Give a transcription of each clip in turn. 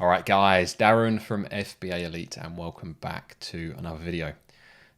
All right, guys, Darren from FBA Elite, and welcome back to another video.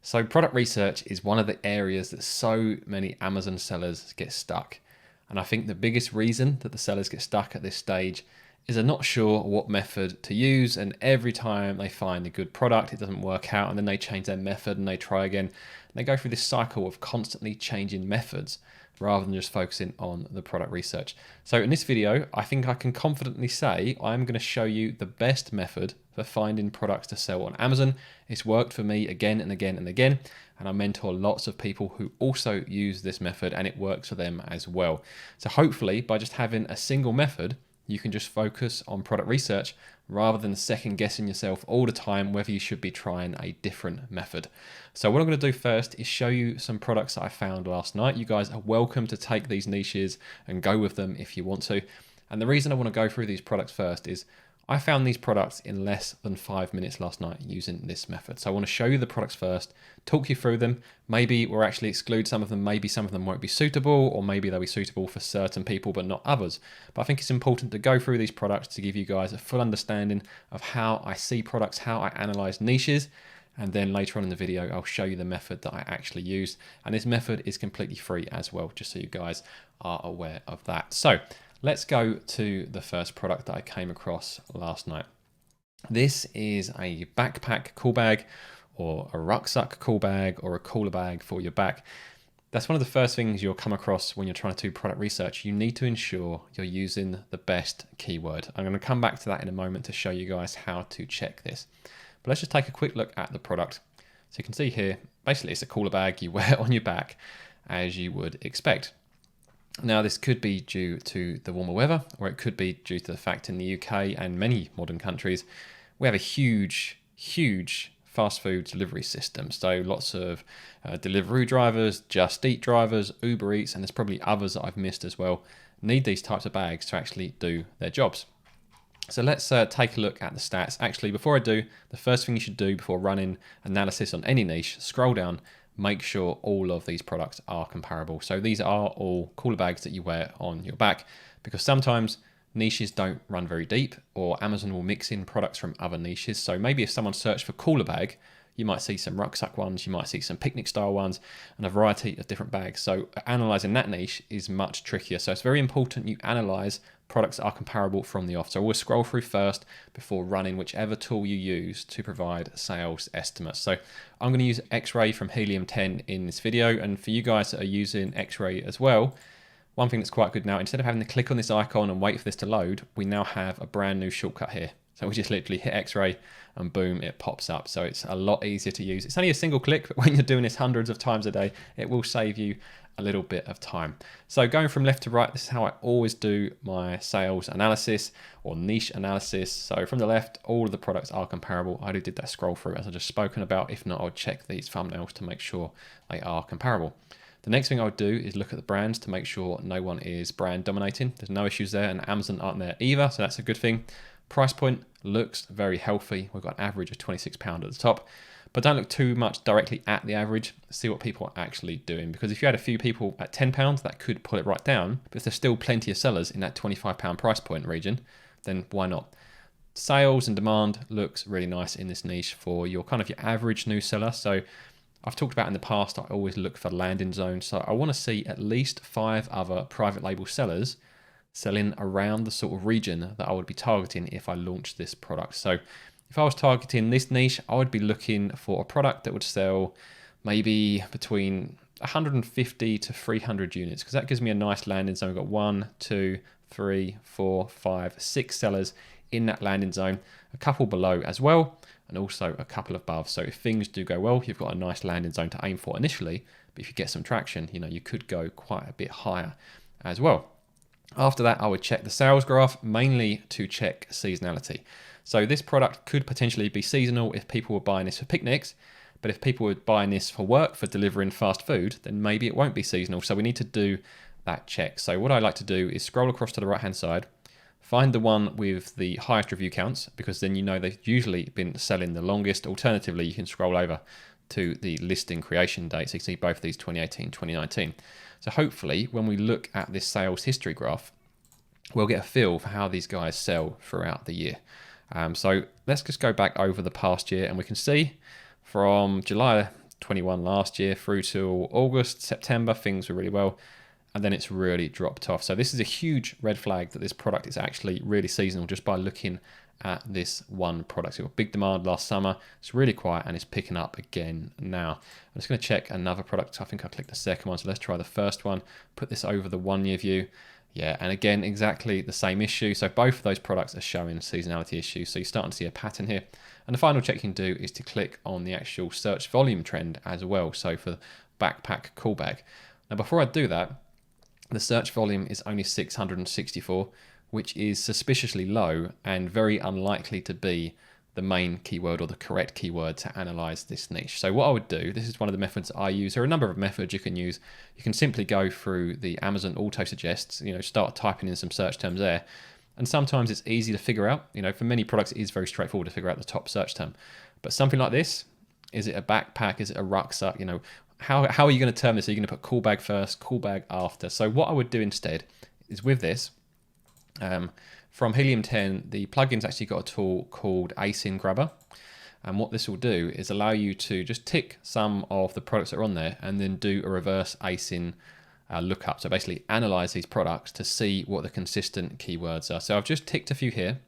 So product research is one of the areas that so many Amazon sellers get stuck. And I think the biggest reason that the sellers get stuck at this stage is they're not sure what method to use, and every time they find a good product, it doesn't work out, and then they change their method and they try again. And they go through this cycle of constantly changing methods rather than just focusing on the product research. So in this video, I think I can confidently say I'm going to show you the best method for finding products to sell on Amazon. It's worked for me again and again and again, and I mentor lots of people who also use this method and it works for them as well. So hopefully by just having a single method, you can just focus on product research rather than second guessing yourself all the time whether you should be trying a different method. So what I'm going to do first is show you some products that I found last night. You guys are welcome to take these niches and go with them if you want to. And the reason I want to go through these products first is I found these products in less than 5 minutes last night using this method. So I want to show you the products first, talk you through them. Maybe we'll actually exclude some of them. Maybe some of them won't be suitable, or maybe they'll be suitable for certain people, but not others. But I think it's important to go through these products to give you guys a full understanding of how I see products, how I analyze niches. And then later on in the video, I'll show you the method that I actually use. And this method is completely free as well, just so you guys are aware of that. So let's go to the first product that I came across last night. This is a backpack cool bag, or a rucksack cool bag, or a cooler bag for your back. That's one of the first things you'll come across when you're trying to do product research. You need to ensure you're using the best keyword. I'm going to come back to that in a moment to show you guys how to check this. But let's just take a quick look at the product. So you can see here, basically it's a cooler bag you wear on your back as you would expect. Now this could be due to the warmer weather, or it could be due to the fact in the UK and many modern countries, we have a huge fast food delivery system. So lots of delivery drivers, Just Eat drivers, Uber Eats, and there's probably others that I've missed as well, need these types of bags to actually do their jobs. So let's take a look at the stats. Actually, before I do, the first thing you should do before running analysis on any niche, scroll down, make sure all of these products are comparable. So these are all cooler bags that you wear on your back, because sometimes niches don't run very deep, or Amazon will mix in products from other niches. So maybe if someone searched for cooler bag, you might see some rucksack ones, you might see some picnic style ones, and a variety of different bags. So analyzing that niche is much trickier. So it's very important you analyze products that are comparable from the off. So we'll scroll through first before running whichever tool you use to provide sales estimates. So I'm going to use X-Ray from Helium 10 in this video. And for you guys that are using X-Ray as well, one thing that's quite good now, instead of having to click on this icon and wait for this to load, we now have a brand new shortcut here. So we just literally hit X-Ray and boom, it pops up. So it's a lot easier to use. It's only a single click, but when you're doing this hundreds of times a day, it will save you a little bit of time. So going from left to right, this is how I always do my sales analysis or niche analysis. So from the left, all of the products are comparable. I already did that scroll through as I just spoken about. If not, I'll check these thumbnails to make sure they are comparable. The next thing I would do is look at the brands to make sure no one is brand dominating. There's no issues there, and Amazon aren't there either, so that's a good thing. Price point looks very healthy. We've got an average of £26 at the top, but don't look too much directly at the average. See what people are actually doing, because if you had a few people at £10, that could pull it right down. But if there's still plenty of sellers in that £25 price point region, then why not? Sales and demand looks really nice in this niche for your kind of your average new seller. So I've talked about in the past, I always look for landing zones. So I want to see at least 5 other private label sellers selling around the sort of region that I would be targeting if I launched this product. So if I was targeting this niche, I would be looking for a product that would sell maybe between 150 to 300 units, because that gives me a nice landing zone. We've got 1, 2, 3, 4, 5, 6 sellers in that landing zone, a couple below as well, and also a couple above. So if things do go well, you've got a nice landing zone to aim for initially, but if you get some traction, you could go quite a bit higher as well. After that, I would check the sales graph, mainly to check seasonality. So this product could potentially be seasonal if people were buying this for picnics, but if people were buying this for work, for delivering fast food, then maybe it won't be seasonal. So we need to do that check. So what I like to do is scroll across to the right-hand side, find the one with the highest review counts, because then they've usually been selling the longest. Alternatively, you can scroll over to the listing creation date. So you can see both of these 2018, 2019. So hopefully when we look at this sales history graph, we'll get a feel for how these guys sell throughout the year. So let's just go back over the past year, and we can see from July 21 last year through to August, September, things were really well, and then it's really dropped off. So this is a huge red flag that this product is actually really seasonal just by looking at this one product. So it got big demand last summer, it's really quiet, and it's picking up again now. I'm just going to check another product. I think I clicked the second one, so let's try the first one. Put this over the 1 year view. Yeah, and again, exactly the same issue. So both of those products are showing seasonality issues. So you're starting to see a pattern here. And the final check you can do is to click on the actual search volume trend as well. So for backpack cool bag. Now, before I do that, the search volume is only 664, which is suspiciously low and very unlikely to be the main keyword or the correct keyword to analyze this niche. So what I would do, this is one of the methods I use. There are a number of methods you can use. You can simply go through the Amazon auto suggests, start typing in some search terms there. And sometimes it's easy to figure out, for many products, it is very straightforward to figure out the top search term. But something like this, is it a backpack? Is it a rucksack? How are you going to term this? Are you going to put cool bag first, cool bag after? So what I would do instead is with this, from Helium 10, the plugin's actually got a tool called ASIN Grabber. And what this will do is allow you to just tick some of the products that are on there and then do a reverse ASIN lookup. So basically analyze these products to see what the consistent keywords are. So I've just ticked a few here,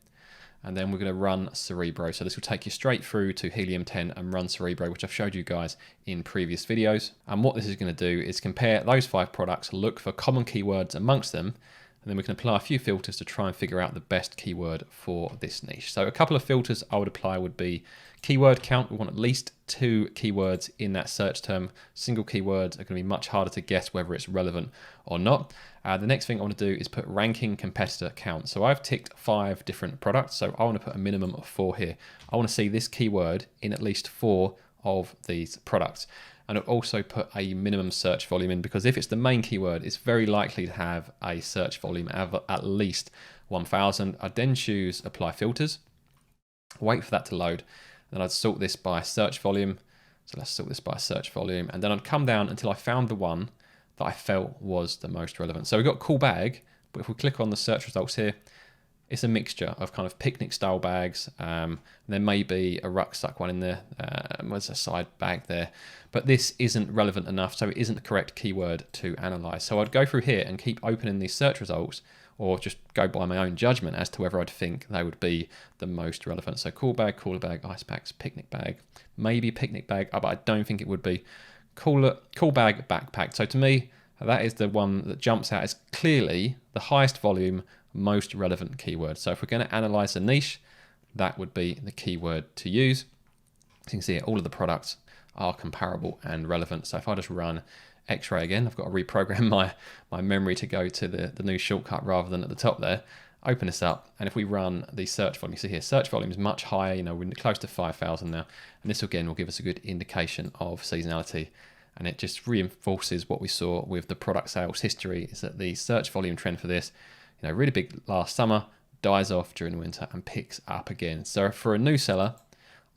and then we're going to run Cerebro. So this will take you straight through to Helium 10 and run Cerebro, which I've showed you guys in previous videos. And what this is going to do is compare those 5 products, look for common keywords amongst them, and then we can apply a few filters to try and figure out the best keyword for this niche. So a couple of filters I would apply would be keyword count. We want at least 2 keywords in that search term. Single keywords are going to be much harder to guess whether it's relevant or not. The next thing I want to do is put ranking competitor count. So I've ticked 5 different products, so I want to put a minimum of 4 here. I want to see this keyword in at least 4 of these products. And I'll also put a minimum search volume in, because if it's the main keyword, it's very likely to have a search volume of at least 1,000. I'd then choose apply filters, wait for that to load, then I'd sort this by search volume. So let's sort this by search volume, and then I'd come down until I found the one that I felt was the most relevant. So we've got cool bag, but if we click on the search results here, it's a mixture of kind of picnic style bags. There may be a rucksack one in there. There's a side bag there, but this isn't relevant enough, so it isn't the correct keyword to analyze. So I'd go through here and keep opening these search results, or just go by my own judgment as to whether I'd think they would be the most relevant. So cool bag, cooler bag, ice packs, picnic bag, maybe picnic bag, but I don't think it would be. Cool bag, backpack. So to me, that is the one that jumps out as clearly the highest volume, most relevant keyword. So if we're going to analyze a niche, that would be the keyword to use. As you can see here, all of the products are comparable and relevant. So if I just run X-ray again, I've got to reprogram my memory to go to the new shortcut rather than at the top there. Open this up, and if we run the search volume, you see here, search volume is much higher, we're close to 5,000 now. And this again will give us a good indication of seasonality. And it just reinforces what we saw with the product sales history, is that the search volume trend for this, really big last summer, dies off during winter and picks up again. So for a new seller,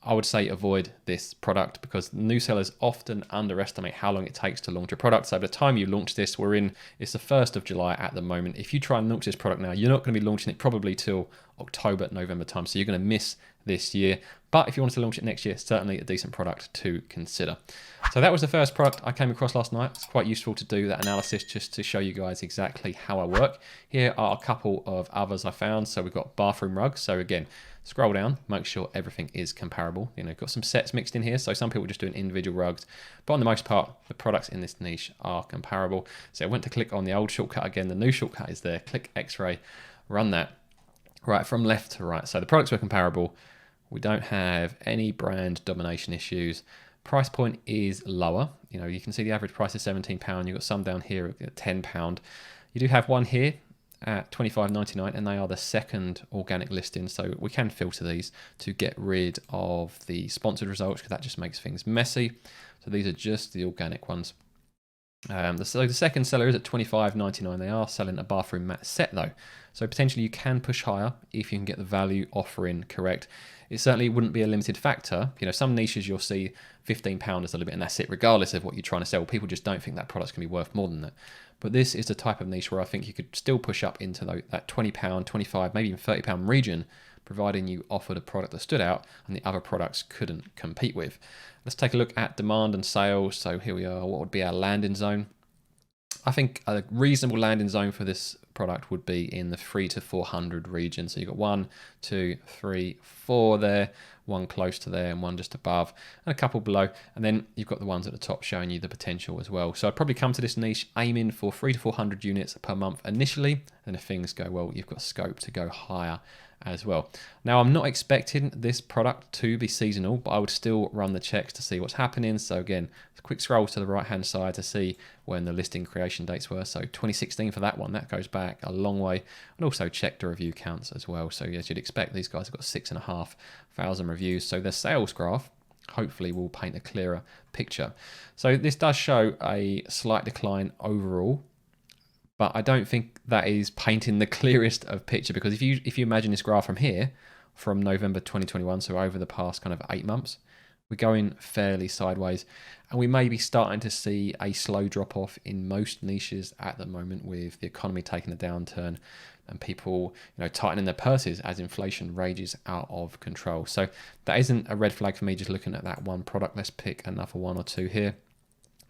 I would say avoid this product, because new sellers often underestimate how long it takes to launch a product. So by the time you launch this, it's the 1st of July at the moment. If you try and launch this product now, you're not going to be launching it probably till October, November time. So you're going to miss this year. But if you want to launch it next year, certainly a decent product to consider. So that was the first product I came across last night. It's quite useful to do that analysis just to show you guys exactly how I work. Here are a couple of others I found. So we've got bathroom rugs. So again, scroll down, make sure everything is comparable. Got some sets mixed in here. So some people just doing individual rugs, but on the most part, the products in this niche are comparable. So I went to click on the old shortcut again. The new shortcut is there. Click X-ray, run that. Right, from left to right. So the products were comparable. We don't have any brand domination issues. Price point is lower. You can see the average price is £17. You've got some down here at £10. You do have one here at $25.99, and they are the second organic listing. So we can filter these to get rid of the sponsored results, because that just makes things messy. So these are just the organic ones. So the second seller is at $25.99. They are selling a bathroom mat set though. So potentially you can push higher if you can get the value offering correct. It certainly wouldn't be a limited factor. Some niches you'll see £15 is a limit and that's it, regardless of what you're trying to sell. People just don't think that product's going to be worth more than that. But this is the type of niche where I think you could still push up into that £20, £25, maybe even £30 region, providing you offered a product that stood out and the other products couldn't compete with. Let's take a look at demand and sales. So here we are, what would be our landing zone? I think a reasonable landing zone for this product would be in the 300 to 400 region. So you've got 1, 2, 3, 4 there, one close to there and one just above and a couple below. And then you've got the ones at the top showing you the potential as well. So I'd probably come to this niche aiming for 300 to 400 units per month initially. And if things go well, you've got scope to go higher as well. Now, I'm not expecting this product to be seasonal, but I would still run the checks to see what's happening. So again, a quick scroll to the right hand side to see when the listing creation dates were. So 2016 for that one, that goes back a long way. And also check the review counts as well. So as you'd expect, these guys have got 6,500 reviews. So their sales graph hopefully will paint a clearer picture. So this does show a slight decline overall, but I don't think that is painting the clearest of picture, because if you imagine this graph from here, from November 2021, so over the past kind of 8 months, we're going fairly sideways, and we may be starting to see a slow drop off in most niches at the moment, with the economy taking a downturn and people, tightening their purses as inflation rages out of control. So that isn't a red flag for me just looking at that one product. Let's pick another one or two here.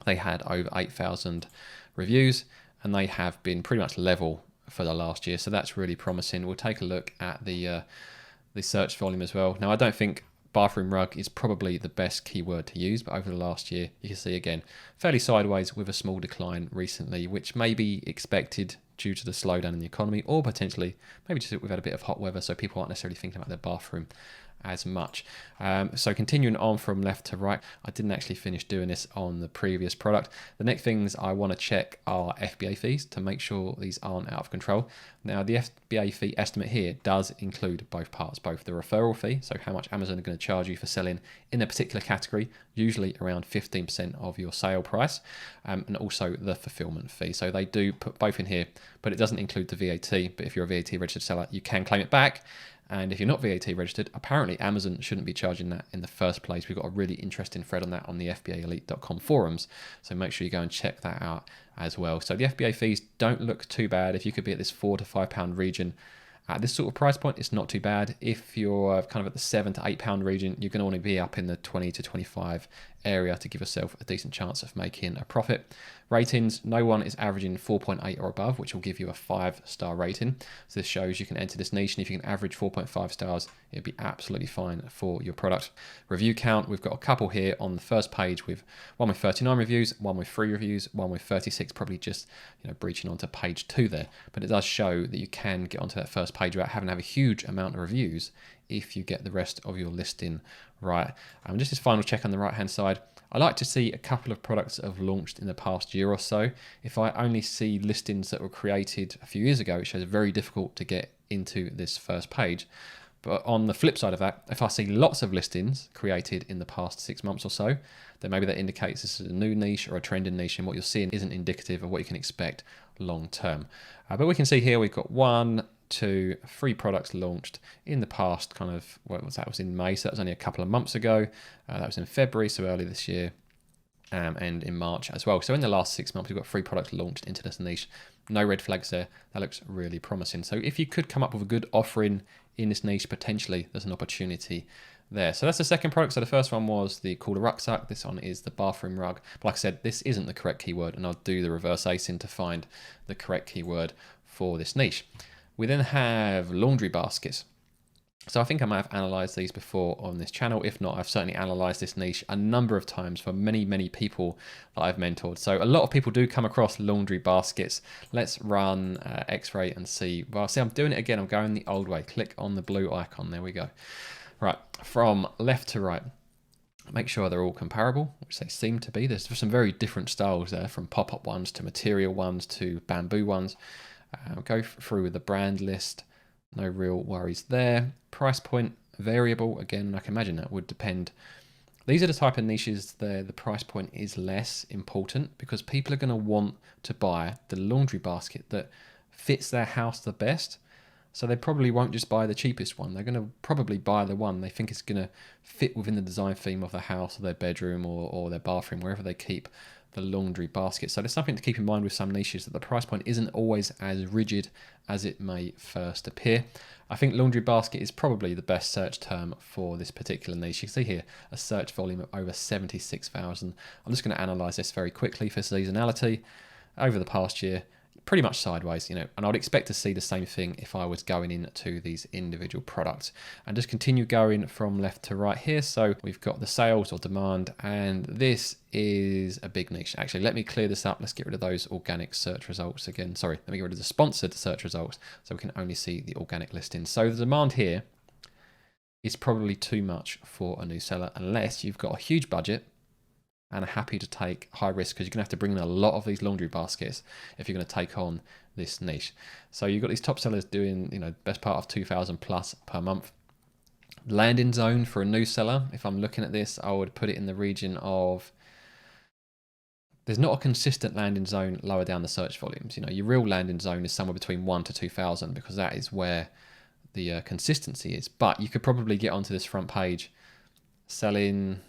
They had over 8,000 reviews, and they have been pretty much level for the last year. So that's really promising. We'll take a look at the search volume as well. Now, I don't think bathroom rug is probably the best keyword to use, but over the last year, you can see again, fairly sideways with a small decline recently, which may be expected due to the slowdown in the economy, or potentially maybe just we've had a bit of hot weather, so people aren't necessarily thinking about their bathroom as much. So continuing on from left to right, I didn't actually finish doing this on the previous product. The next things I want to check are FBA fees to make sure these aren't out of control. Now, the FBA fee estimate here does include both parts, both the referral fee, so how much Amazon are going to charge you for selling in a particular category, usually around 15% of your sale price, and also the fulfillment fee. So they do put both in here, but it doesn't include the VAT. But if you're a VAT registered seller, you can claim it back. And if you're not VAT registered, apparently Amazon shouldn't be charging that in the first place. We've got a really interesting thread on that on the FBAelite.com forums. So make sure you go and check that out as well. So the FBA fees don't look too bad. If you could be at this £4 to £5 region, at this sort of price point, it's not too bad. If you're kind of at the £7 to £8 region, you're going to want to be up in the 20 to 25 area to give yourself a decent chance of making a profit. Ratings, no one is averaging 4.8 or above, which will give you a 5-star rating. So this shows you can enter this niche, and if you can average 4.5 stars, it'd be absolutely fine for your product. Review count, we've got a couple here on the first page, with one with 39 reviews, one with 3 reviews, one with 36, probably just breaching onto page 2 there. But it does show that you can get onto that first page without having to have a huge amount of reviews if you get the rest of your listing right. Just this final check on the right hand side, I like to see a couple of products that have launched in the past year or so. If I only see listings that were created a few years ago, it shows very difficult to get into this first page. But on the flip side of that, if I see lots of listings created in the past 6 months or so, then maybe that indicates this is a new niche or a trending niche, and what you're seeing isn't indicative of what you can expect long term. But we can see here we've got 1, 2, 3 products launched in the past kind of, that was in May, so that was only a couple of months ago. That was in February, so early this year, and in March as well. So in the last 6 months, we've got 3 products launched into this niche. No red flags there. That looks really promising. So if you could come up with a good offering in this niche, potentially there's an opportunity there. So that's the second product. So the first one was the cooler rucksack. This one is the bathroom rug. But like I said, this isn't the correct keyword, and I'll do the reverse ASIN to find the correct keyword for this niche. We then have laundry baskets. So I think I might have analysed these before on this channel. If not, I've certainly analysed this niche a number of times for many, many people that I've mentored. So a lot of people do come across laundry baskets. Let's run X-ray and see. Well, see, I'm doing it again. I'm going the old way. Click on the blue icon. There we go. Right, from left to right. Make sure they're all comparable, which they seem to be. There's some very different styles there, from pop-up ones to material ones to bamboo ones. Go through with the brand list. No real worries there. Price point variable. Again, I can imagine that would depend. These are the type of niches there the price point is less important, because people are going to want to buy the laundry basket that fits their house the best. So they probably won't just buy the cheapest one. They're going to probably buy the one they think is going to fit within the design theme of the house or their bedroom or their bathroom, wherever they keep the laundry basket. So there's something to keep in mind with some niches, that the price point isn't always as rigid as it may first appear. I think laundry basket is probably the best search term for this particular niche. You can see here a search volume of over 76,000. I'm just going to analyze this very quickly for seasonality. Over the past year, pretty much sideways, and I'd expect to see the same thing if I was going into these individual products. And just continue going from left to right here. So we've got the sales or demand, and this is a big niche. Actually, let me clear this up. Let's get rid of those organic search results again. Sorry, let me get rid of the sponsored search results so we can only see the organic listings. So the demand here is probably too much for a new seller unless you've got a huge budget and are happy to take high risk, because you're going to have to bring in a lot of these laundry baskets if you're going to take on this niche. So you've got these top sellers doing, best part of 2,000 plus per month. Landing zone for a new seller, if I'm looking at this, I would put it in the region of, there's not a consistent landing zone lower down the search volumes. Your real landing zone is somewhere between 1 to 2,000, because that is where the consistency is. But you could probably get onto this front page selling,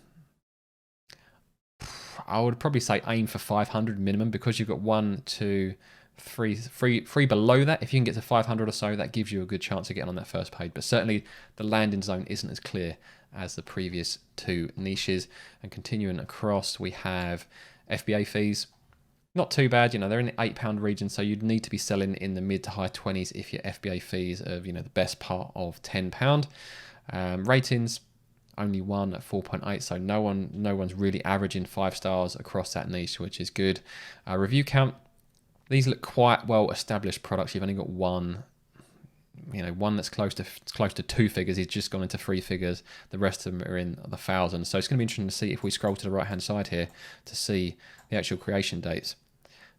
I would probably say aim for 500 minimum, because you've got 1, 2, 3 below that. If you can get to 500 or so, that gives you a good chance of getting on that first page. But certainly the landing zone isn't as clear as the previous two niches. And continuing across, we have FBA fees. Not too bad, they're in the £8 region, so you'd need to be selling in the mid to high 20s if your FBA fees are, the best part of £10. Ratings, only one at 4.8, so no one's really averaging 5 stars across that niche, which is good. Review count, these look quite well established products. You've only got one that's close to 2 figures. He's just gone into 3 figures. The rest of them are in the thousands. So it's going to be interesting to see if we scroll to the right hand side here to see the actual creation dates.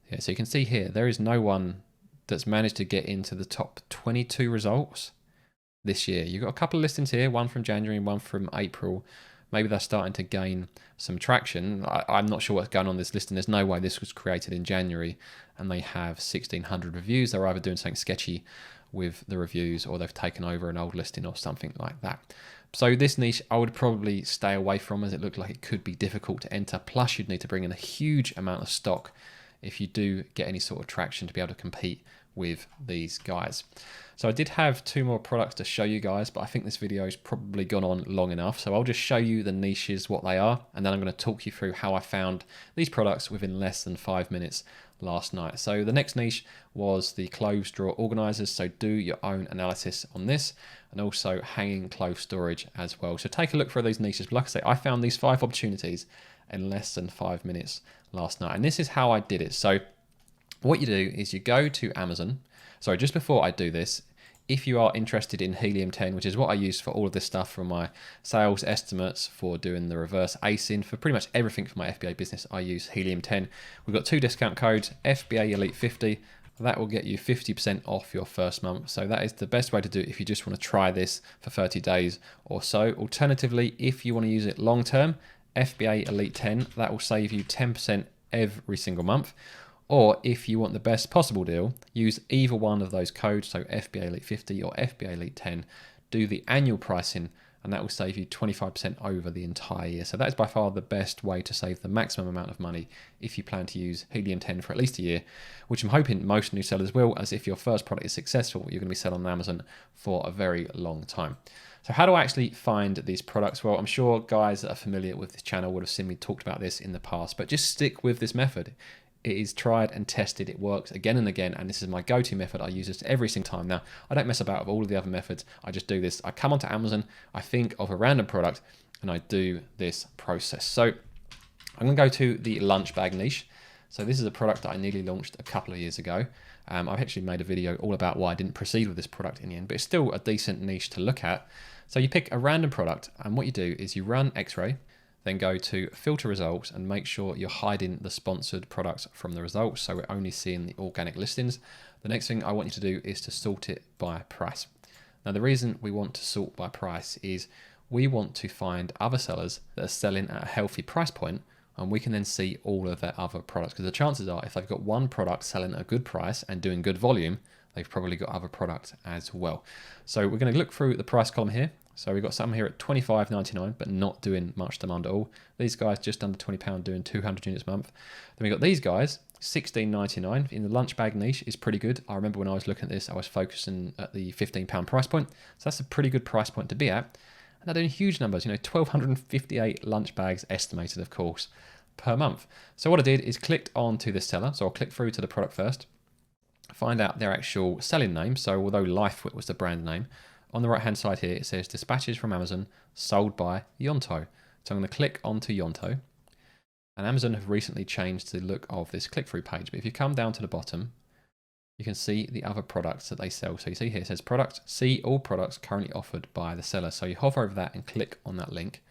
Yeah, so you can see here there is no one that's managed to get into the top 22 results this year. You've got a couple of listings here, one from January and one from April. Maybe they're starting to gain some traction. I'm not sure what's going on this listing. There's no way this was created in January and they have 1,600 reviews. They're either doing something sketchy with the reviews or they've taken over an old listing or something like that. So this niche I would probably stay away from, as it looked like it could be difficult to enter. Plus you'd need to bring in a huge amount of stock if you do get any sort of traction to be able to compete with these guys. So I did have 2 more products to show you guys, but I think this video has probably gone on long enough. So I'll just show you the niches, what they are, and then I'm going to talk you through how I found these products within less than 5 minutes last night. So the next niche was the clothes drawer organizers. So do your own analysis on this, and also hanging clothes storage as well. So take a look for these niches. But like I say, I found these 5 opportunities in less than 5 minutes last night, and this is how I did it. So what you do is you go to Amazon. Sorry, just before I do this, if you are interested in Helium 10, which is what I use for all of this stuff, for my sales estimates, for doing the reverse ASIN, for pretty much everything for my FBA business, I use Helium 10. We've got 2 discount codes, FBA Elite 50. That will get you 50% off your first month. So that is the best way to do it if you just want to try this for 30 days or so. Alternatively, if you want to use it long term, FBA Elite 10, that will save you 10% every single month. Or if you want the best possible deal, use either one of those codes, so FBA Elite 50 or FBA Elite 10, do the annual pricing, and that will save you 25% over the entire year. So that is by far the best way to save the maximum amount of money if you plan to use Helium 10 for at least a year, which I'm hoping most new sellers will, as if your first product is successful, you're going to be selling on Amazon for a very long time. So how do I actually find these products? Well, I'm sure guys that are familiar with this channel would have seen me talked about this in the past, but just stick with this method. It is tried and tested. It works again and again, and this is my go-to method. I use this every single time. Now, I don't mess about with all of the other methods. I just do this. I come onto Amazon, I think of a random product, and I do this process. So I'm going to go to the lunch bag niche. So this is a product that I nearly launched a couple of years ago. I've actually made a video all about why I didn't proceed with this product in the end, but it's still a decent niche to look at. So you pick a random product, and what you do is you run X-ray, then go to filter results and make sure you're hiding the sponsored products from the results, so we're only seeing the organic listings. The next thing I want you to do is to sort it by price. Now the reason we want to sort by price is we want to find other sellers that are selling at a healthy price point, and we can then see all of their other products, because the chances are if they've got one product selling at a good price and doing good volume, they've probably got other products as well. So we're going to look through the price column here. So we've got some here at $25.99, but not doing much demand at all. These guys just under £20 doing 200 units a month. Then we've got these guys, $16.99 in the lunch bag niche is pretty good. I remember when I was looking at this, I was focusing at the £15 price point. So that's a pretty good price point to be at. And they're doing huge numbers, 1,258 lunch bags estimated, of course, per month. So what I did is clicked onto this seller. So I'll click through to the product first, find out their actual selling name. So although LifeFit was the brand name, on the right hand side here, it says dispatches from Amazon sold by Yonto. So I'm going to click onto Yonto. And Amazon have recently changed the look of this click-through page. But if you come down to the bottom, you can see the other products that they sell. So you see here, it says product, see all products currently offered by the seller. So you hover over that and click on that link.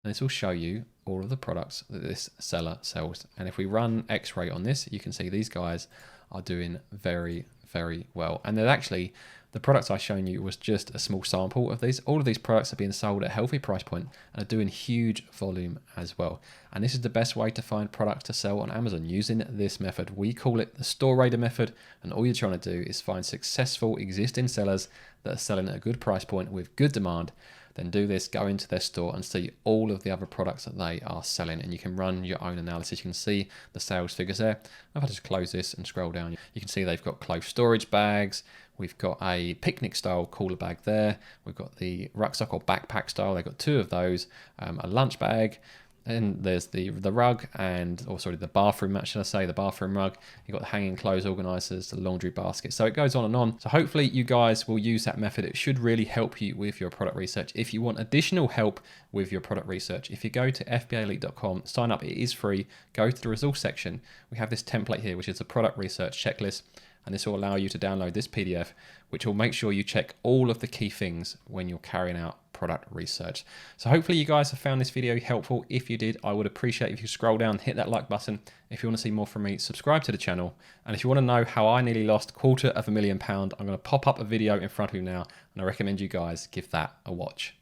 And this will show you all of the products that this seller sells. And if we run X-ray on this, you can see these guys are doing very, very well. And they're actually, the products I've shown you was just a small sample of these. All of these products are being sold at a healthy price point and are doing huge volume as well. And this is the best way to find products to sell on Amazon using this method. We call it the Store Raider method. And all you're trying to do is find successful existing sellers that are selling at a good price point with good demand. Then do this, go into their store and see all of the other products that they are selling. And you can run your own analysis. You can see the sales figures there. If I just close this and scroll down, you can see they've got clove storage bags. We've got a picnic style cooler bag there. We've got the rucksack or backpack style. They've got two of those, a lunch bag. And there's the rug and, or sorry, the bathroom mat, should I say, the bathroom rug. You've got the hanging clothes organizers, the laundry basket. So it goes on and on. So hopefully you guys will use that method. It should really help you with your product research. If you want additional help with your product research, if you go to fbaelite.com, sign up, it is free. Go to the resource section. We have this template here, which is a product research checklist. And this will allow you to download this PDF, which will make sure you check all of the key things when you're carrying out product research. So hopefully you guys have found this video helpful. If you did, I would appreciate if you scroll down, hit that like button. If you want to see more from me, subscribe to the channel. And if you want to know how I nearly lost £250,000, I'm going to pop up a video in front of you now, and I recommend you guys give that a watch.